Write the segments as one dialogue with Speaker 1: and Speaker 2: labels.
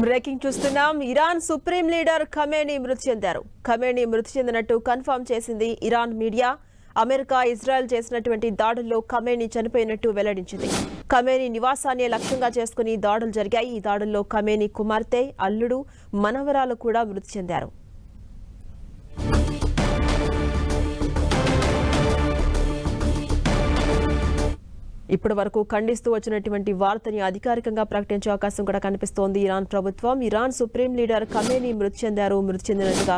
Speaker 1: Breaking చూస్తున్నాం. Iran supreme leader Khamenei మృతి చెందారు. ఖమేనీ మృతి చెందినట్టు కన్ఫర్మ్ చేసింది ఇరాన్ మీడియా. అమెరికా ఇజ్రాయెల్ చేసినటువంటి దాడుల్లో ఖమేనీ చనిపోయినట్టు వెల్లడించింది. ఖమేనీ నివాసాన్ని లక్ష్యంగా చేసుకుని దాడులు జరిగాయి. ఈ దాడుల్లో ఖమేనీ కుమార్తె, అల్లుడు, మనవరాలు కూడా మృతి చెందారు. ఇప్పటి వరకు ఖండిస్తూ వచ్చినటువంటి వార్తని అధికారికంగా ప్రకటించే అవకాశం కూడా కనిపిస్తోంది ఇరాన్ ప్రభుత్వం. ఇరాన్ సుప్రీం లీడర్ ఖమేనీ మృతి చెందినట్టుగా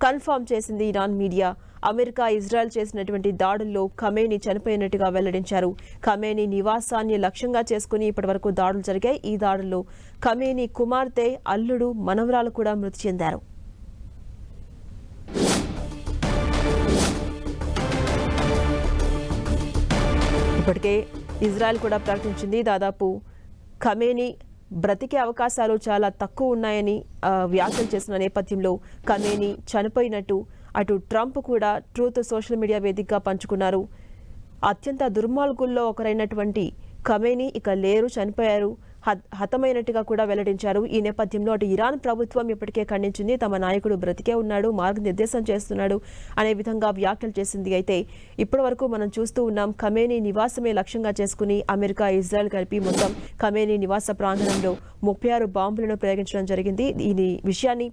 Speaker 1: కన్ఫర్మ్ చేసింది ఇరాన్ మీడియా. అమెరికా ఇజ్రాయెల్ చేసినటువంటి దాడుల్లో ఖమేనీ చనిపోయినట్టుగా వెల్లడించారు. ఖమేనీ నివాసాన్ని లక్ష్యంగా చేసుకుని ఇప్పటి వరకు దాడులు జరిగాయి. ఈ దాడుల్లో ఖమేనీ కుమార్తె, అల్లుడు, మనవరాలు కూడా మృతి చెందారు. ఇప్పటికే ఇజ్రాయెల్ కూడా ప్రకటించింది దాదాపు ఖమేనీ బ్రతికే అవకాశాలు చాలా తక్కువ ఉన్నాయని వ్యాఖ్యలు చేసిన నేపథ్యంలో ఖమేనీ చనిపోయినట్టు అటు ట్రంప్ కూడా ట్రూత్ సోషల్ మీడియా వేదికగా పంచుకున్నారు. అత్యంత దుర్మార్గుల్లో ఒకరైనటువంటి ఖమేనీ ఇక లేరు, చనిపోయారు, హతమైనట్టుగా కూడా వెల్లడించారు. ఈ నేపథ్యంలో అటు ఇరాన్ ప్రభుత్వం ఇప్పటికే ఖండించింది. తమ నాయకుడు బ్రతికే ఉన్నాడు, మార్గనిర్దేశం చేస్తున్నాడు అనే విధంగా వ్యాఖ్యలు చేసింది. అయితే ఇప్పటి వరకు మనం చూస్తూ ఉన్నాం ఖమేనీ నివాసమే లక్ష్యంగా చేసుకుని అమెరికా, ఇజ్రాయెల్ కలిపి మొత్తం ఖమేనీ నివాస ప్రాంగణంలో 36 బాంబులను ప్రయోగించడం జరిగింది. ఈ విషయాన్ని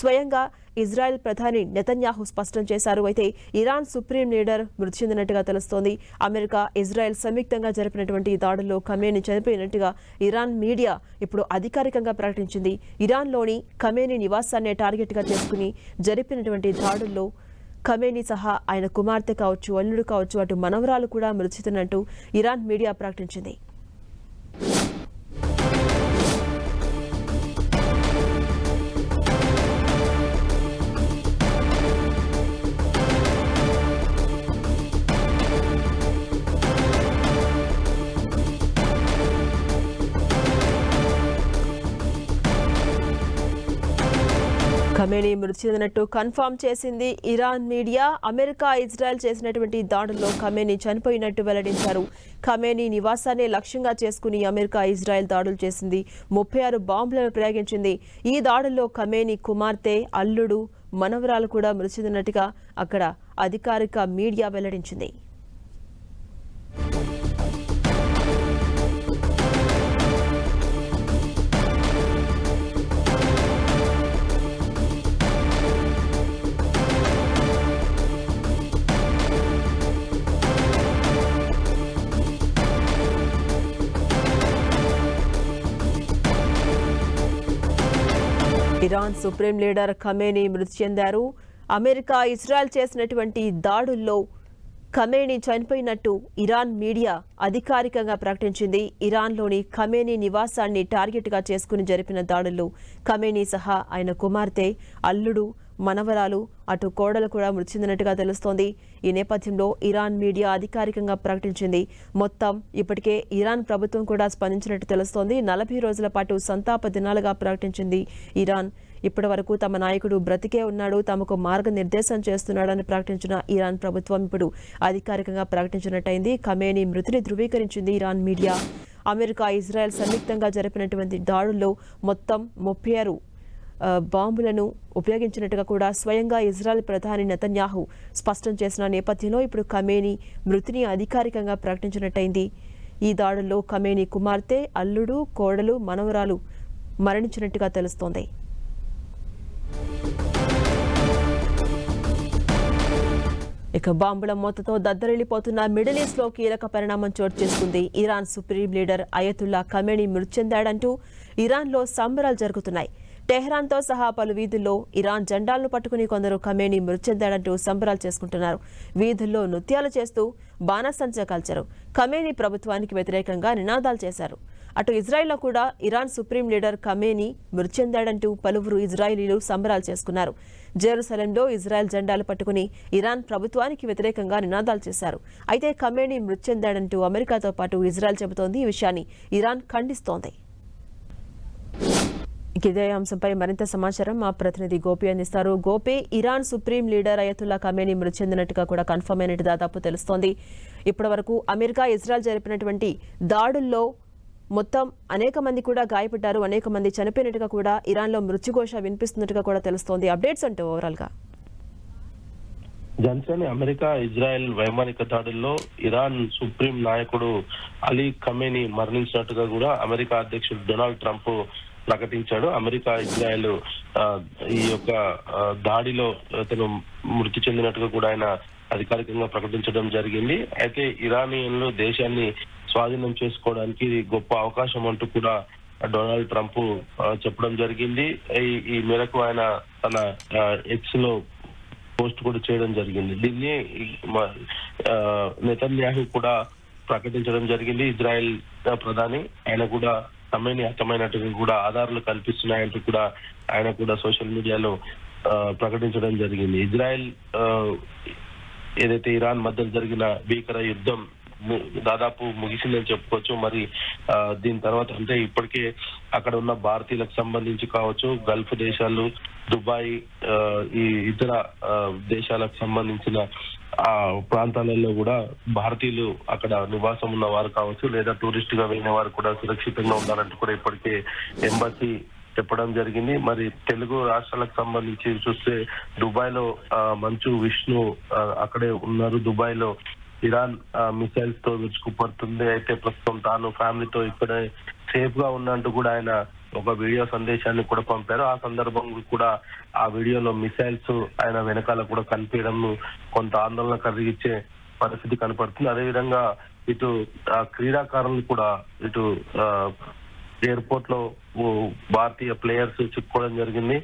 Speaker 1: స్వయంగా ఇజ్రాయెల్ ప్రధాని నెతన్యాహు స్పష్టం చేశారు. అయితే ఇరాన్ సుప్రీం లీడర్ మృతి చెందినట్టుగా తెలుస్తోంది. అమెరికా, ఇజ్రాయెల్ సంయుక్తంగా జరిపినటువంటి ఈ దాడుల్లో ఖమేనీ చనిపోయినట్టుగా ఇరాన్ మీడియా ఇప్పుడు అధికారికంగా ప్రకటించింది. ఇరాన్లోని ఖమేనీ నివాసాన్ని టార్గెట్గా చేసుకుని జరిపినటువంటి దాడుల్లో ఖమేనీ సహా ఆయన కుమార్తె కావచ్చు, అల్లుడు కావచ్చు, అటు మనవరాలు కూడా మృతి చెందినట్టు ఇరాన్ మీడియా ప్రకటించింది. ఖమేనీ మృతి చెందినట్టు కన్ఫర్మ్ చేసింది ఇరాన్ మీడియా. అమెరికా, ఇజ్రాయెల్ చేసినటువంటి దాడుల్లో ఖమేనీ చనిపోయినట్టు వెల్లడించారు. ఖమేనీ నివాసాన్ని లక్ష్యంగా చేసుకుని అమెరికా, ఇజ్రాయెల్ దాడులు చేసింది. 36 బాంబులను ప్రయోగించింది. ఈ దాడుల్లో ఖమేనీ కుమార్తె, అల్లుడు, మనవరాలు కూడా మృతి చెందినట్టుగా అక్కడ అధికారిక మీడియా వెల్లడించింది. ఇరాన్ సుప్రీం లీడర్ ఖమేనీ మృతి చెందారు. అమెరికా, ఇజ్రాయెల్ చేసినటువంటి దాడుల్లో ఖమేనీ చనిపోయినట్టు ఇరాన్ మీడియా అధికారికంగా ప్రకటించింది. ఇరాన్లోని ఖమేనీ నివాసాన్ని టార్గెట్గా చేసుకుని జరిపిన దాడుల్లో ఖమేనీ సహా ఆయన కుమార్తె, అల్లుడు, మనవరాలు, అటు కోడలు కూడా మృతి చెందినట్టుగా తెలుస్తోంది. ఈ నేపథ్యంలో ఇరాన్ మీడియా అధికారికంగా ప్రకటించింది. మొత్తం ఇప్పటికే ఇరాన్ ప్రభుత్వం కూడా స్పందించినట్టు తెలుస్తోంది. 40 రోజుల పాటు సంతాప దినాలుగా ప్రకటించింది ఇరాన్. ఇప్పటి వరకు తమ నాయకుడు బ్రతికే ఉన్నాడు, తమకు మార్గనిర్దేశం చేస్తున్నాడని ప్రకటించిన ఇరాన్ ప్రభుత్వం ఇప్పుడు అధికారికంగా ప్రకటించినట్టయింది. ఖమేనీ మృతిని ధృవీకరించింది ఇరాన్ మీడియా. అమెరికా, ఇజ్రాయెల్ సంయుక్తంగా జరిపినటువంటి దాడుల్లో మొత్తం 36 బాంబులను ఉపయోగించినట్టుగా కూడా స్వయంగా ఇజ్రాయెల్ ప్రధాని నెతన్యాహు స్పష్టం చేసిన నేపథ్యంలో ఇప్పుడు ఖమేనీ మృతిని అధికారికంగా ప్రకటించినట్టయింది. ఈ దాడుల్లో ఖమేనీ కుమార్తె, అల్లుడు, కోడలు, మనవరాలు మరణించినట్టుగా తెలుస్తోంది. ఇక బాంబుల మూతతో దద్దరిల్లిపోతున్న మిడిల్ ఈస్ట్ లో కీలక పరిణామం చోటు చేసుకుంది. Iran supreme leader Ayatollah Khamenei మృతి చెందాడంటూ ఇరాన్లో సంబరాలు జరుగుతున్నాయి. టెహ్రాన్తో సహా పలు వీధుల్లో ఇరాన్ జెండాలను పట్టుకుని కొందరు ఖమేనీ మృతి చెందాడంటూ సంబరాలు చేసుకుంటున్నారు. వీధుల్లో నృత్యాలు చేస్తూ బాణాసంచా కాల్చారు. ఖమేనీ ప్రభుత్వానికి వ్యతిరేకంగా నినాదాలు చేశారు. అటు ఇజ్రాయెల్లో కూడా ఇరాన్ సుప్రీం లీడర్ ఖమేనీ మృతి చెందాడంటూ పలువురు ఇజ్రాయిలీలు సంబరాలు చేసుకున్నారు. జెరూసలేంలో ఇజ్రాయెల్ జెండాలు పట్టుకుని ఇరాన్ ప్రభుత్వానికి వ్యతిరేకంగా నినాదాలు చేశారు. అయితే ఖమేనీ మృతి చెందాడంటూ అమెరికాతో పాటు ఇజ్రాయెల్ చెబుతోంది. ఈ విషయాన్ని ఇరాన్ ఖండిస్తోంది. ఇదే అంశంపై మరింత సమాచారం మా ప్రతినిధి గోపి అందిస్తారు. Gopi, Iran supreme leader Ayatollah Khamenei మృతి చెందినట్టుగా కూడా కన్ఫర్మ్ అయినట్టు దాదాపు తెలుస్తోంది. ఇప్పటి వరకు అమెరికా, ఇజ్రాయెల్ జరిపినటువంటి దాడుల్లో మొత్తం అనేక మంది కూడా గాయపడ్డారు, అనేక మంది చనిపోయినట్టుగా కూడా ఇరాన్లో మృత్యుఘోష వినిపిస్తున్నట్టుగా కూడా తెలుస్తోంది. అప్డేట్స్ అంటే ఓవరాల్గా
Speaker 2: జన్సన్, అమెరికా ఇజ్రాయెల్ వైమానిక దాడుల్లో ఇరాన్ సుప్రీం నాయకుడు అలీ ఖమేనీ మరణించినట్టుగా కూడా అమెరికా అధ్యక్షుడు డొనాల్డ్ ట్రంప్ ప్రకటించాడు. అమెరికా ఇజ్రాయెల్ ఈ యొక్క దాడిలో అతను మృతి చెందినట్టుగా కూడా ఆయన అధికారికంగా ప్రకటించడం జరిగింది. అయితే ఇరానియన్లు దేశాన్ని స్వాధీనం చేసుకోవడానికి గొప్ప అవకాశం అంటూ కూడా డొనాల్డ్ ట్రంప్ చెప్పడం జరిగింది. ఈ మేరకు ఆయన తన ఎక్స్ లో పోస్ట్ కూడా చేయడం జరిగింది. దీన్ని నెతన్యాహు కూడా ప్రకటించడం జరిగింది. ఇజ్రాయెల్ ప్రధాని ఆయన కూడా ఖమేనీ హతమైనట్టుగా కూడా ఆధారాలు కల్పిస్తున్నాయంటూ కూడా ఆయన కూడా సోషల్ మీడియాలో ప్రకటించడం జరిగింది. ఇజ్రాయెల్ ఏదైతే ఇరాన్ మధ్య జరిగిన భీకర యుద్ధం దాదాపు ముగిసిందని చెప్పుకోవచ్చు. మరి దీని తర్వాత అంటే ఇప్పటికే అక్కడ ఉన్న భారతీయులకు సంబంధించి కావచ్చు, గల్ఫ్ దేశాలు, దుబాయ్, ఈ ఇతర దేశాలకు సంబంధించిన ఆ ప్రాంతాలలో కూడా భారతీయులు అక్కడ నివాసం ఉన్న వారు కావచ్చు, లేదా టూరిస్ట్ గా వెళ్ళిన వారు కూడా సురక్షితంగా ఉండాలంటూ కూడా ఇప్పటికే ఎంబసీ చెప్పడం జరిగింది. మరి తెలుగు రాష్ట్రాలకు సంబంధించి చూస్తే దుబాయ్ లో మంచు విష్ణు అక్కడే ఉన్నారు. దుబాయ్ లో ఇరాన్ మిసైల్స్ తో విరుచుకుపడుతుంది. అయితే ప్రస్తుతం తాను ఫ్యామిలీతో ఇక్కడే సేఫ్ గా ఉన్నట్టు కూడా ఆయన ఒక వీడియో సందేశాన్ని కూడా పంపారు. ఆ సందర్భంలో కూడా ఆ వీడియోలో మిసైల్స్ ఆయన వెనకాల కూడా కనిపించడం కొంత ఆందోళన కలిగించే పరిస్థితి కనపడుతుంది. అదేవిధంగా ఇటు క్రీడాకారులు కూడా ఇటు ఎయిర్పోర్ట్ లో భారతీయ ప్లేయర్స్ చిక్కుకోవడం జరిగింది.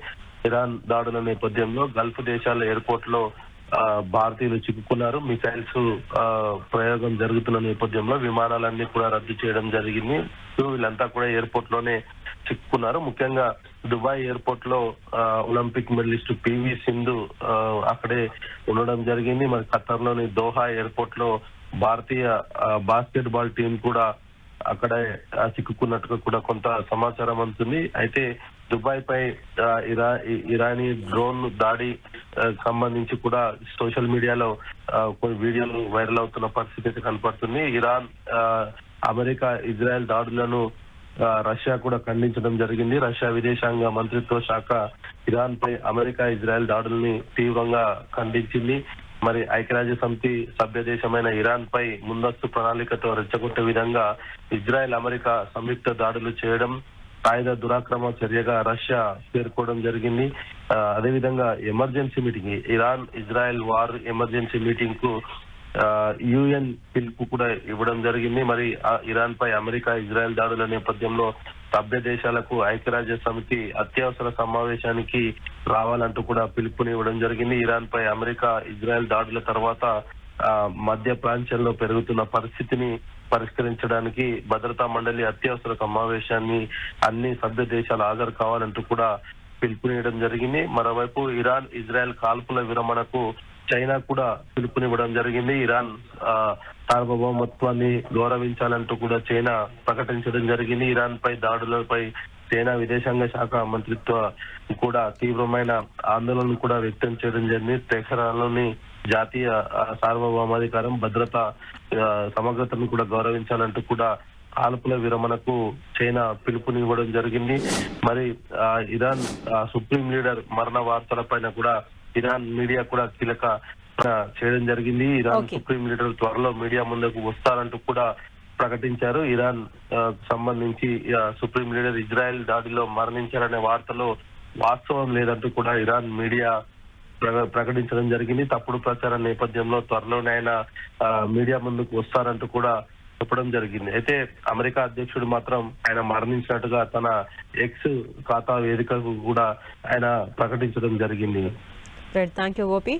Speaker 2: ఇరాన్ దాడుల నేపథ్యంలో గల్ఫ్ దేశాల ఎయిర్పోర్ట్ లో భారతీయులు చిక్కుకున్నారు. మిసైల్స్ ప్రయోగం జరుగుతున్న నేపథ్యంలో విమానాలన్నీ కూడా రద్దు చేయడం జరిగింది. వీళ్ళంతా కూడా ఎయిర్పోర్ట్ లోనే చిక్కుకున్నారు. ముఖ్యంగా దుబాయ్ ఎయిర్పోర్ట్ లో ఒలింపిక్ మెడలిస్ట్ పివి సింధు అక్కడే ఉండడం జరిగింది. మరి ఖతర్ లోని దోహా ఎయిర్పోర్ట్ లో భారతీయ బాస్కెట్ బాల్ టీం కూడా అక్కడే చిక్కుకున్నట్టుగా కూడా కొంత సమాచారం అందుతుంది. అయితే దుబాయ్ పై ఇరానీ డ్రోన్ దాడి సంబంధించి కూడా సోషల్ మీడియాలో కొన్ని వీడియోలు వైరల్ అవుతున్న పరిస్థితి కనపడుతుంది. ఇరాన్, అమెరికా, ఇజ్రాయెల్ దాడులను రష్యా కూడా ఖండించడం జరిగింది. రష్యా విదేశాంగ మంత్రిత్వ శాఖ ఇరాన్ పై అమెరికా, ఇజ్రాయెల్ దాడుల్ని తీవ్రంగా ఖండించింది. మరి ఐక్యరాజ్య సమితి సభ్య దేశమైన ఇరాన్ పై ముందస్తు ప్రణాళికతో రెచ్చగొట్టే విధంగా ఇజ్రాయెల్, అమెరికా సంయుక్త దాడులు చేయడం ఆయుధ దురాక్రమ చర్యగా రష్యా పేర్కోవడం జరిగింది. అదేవిధంగా emergency meeting, Iran Israel war emergency meeting కు యుఎన్ పిలుపు కూడా ఇవ్వడం జరిగింది. మరి ఇరాన్ పై అమెరికా, ఇజ్రాయెల్ దాడుల నేపథ్యంలో సభ్య దేశాలకు ఐక్యరాజ్య సమితి అత్యవసర సమావేశానికి రావాలంటూ కూడా పిలుపునివ్వడం జరిగింది. ఇరాన్ పై అమెరికా, ఇజ్రాయెల్ దాడుల తర్వాత మధ్య ప్రాంతంలో పెరుగుతున్న పరిస్థితిని పరిష్కరించడానికి భద్రతా మండలి అత్యవసర సమావేశాన్ని అన్ని సభ్య దేశాలు హాజరు కావాలంటూ కూడా పిలుపునివ్వడం జరిగింది. మరోవైపు ఇరాన్, ఇజ్రాయెల్ కాల్పుల విరమణకు చైనా కూడా పిలుపునివ్వడం జరిగింది. ఇరాన్ సార్వభౌమత్వాన్ని గౌరవించాలంటూ కూడా చైనా ప్రకటించడం జరిగింది. ఇరాన్ పై దాడులపై చైనా విదేశాంగ శాఖ మంత్రిత్వ కూడా తీవ్రమైన ఆందోళన కూడా వ్యక్తం చేయడం జరిగింది. తెహరాన్లోని జాతీయ సార్వభౌమాధికారం, భద్రత, సమగ్రతను కూడా గౌరవించాలంటూ కూడా కాల్పుల విరమణకు చైనా పిలుపునివ్వడం జరిగింది. మరి ఇరాన్ సుప్రీం లీడర్ మరణ వార్తల పైన కూడా ఇరాన్ మీడియా కూడా కీలక చేయడం జరిగింది. ఇరాన్ సుప్రీం లీడర్ త్వరలో మీడియా ముందుకు వస్తారంటూ కూడా ప్రకటించారు. ఇరాన్ సంబంధించి సుప్రీం లీడర్ ఇజ్రాయెల్ దాడిలో మరణించారనే వార్తలో వాస్తవం లేదంటూ కూడా ఇరాన్ మీడియా ప్రకటించడం జరిగింది. తప్పుడు ప్రచారం నేపథ్యంలో త్వరలోనే ఆయన మీడియా ముందుకు వస్తారంటూ కూడా చెప్పడం జరిగింది. అయితే అమెరికా అధ్యక్షుడు మాత్రం ఆయన మరణించినట్టుగా తన ఎక్స్ ఖాతా వేదికకు కూడా ఆయన ప్రకటించడం జరిగింది.
Speaker 1: Thank you Gopi.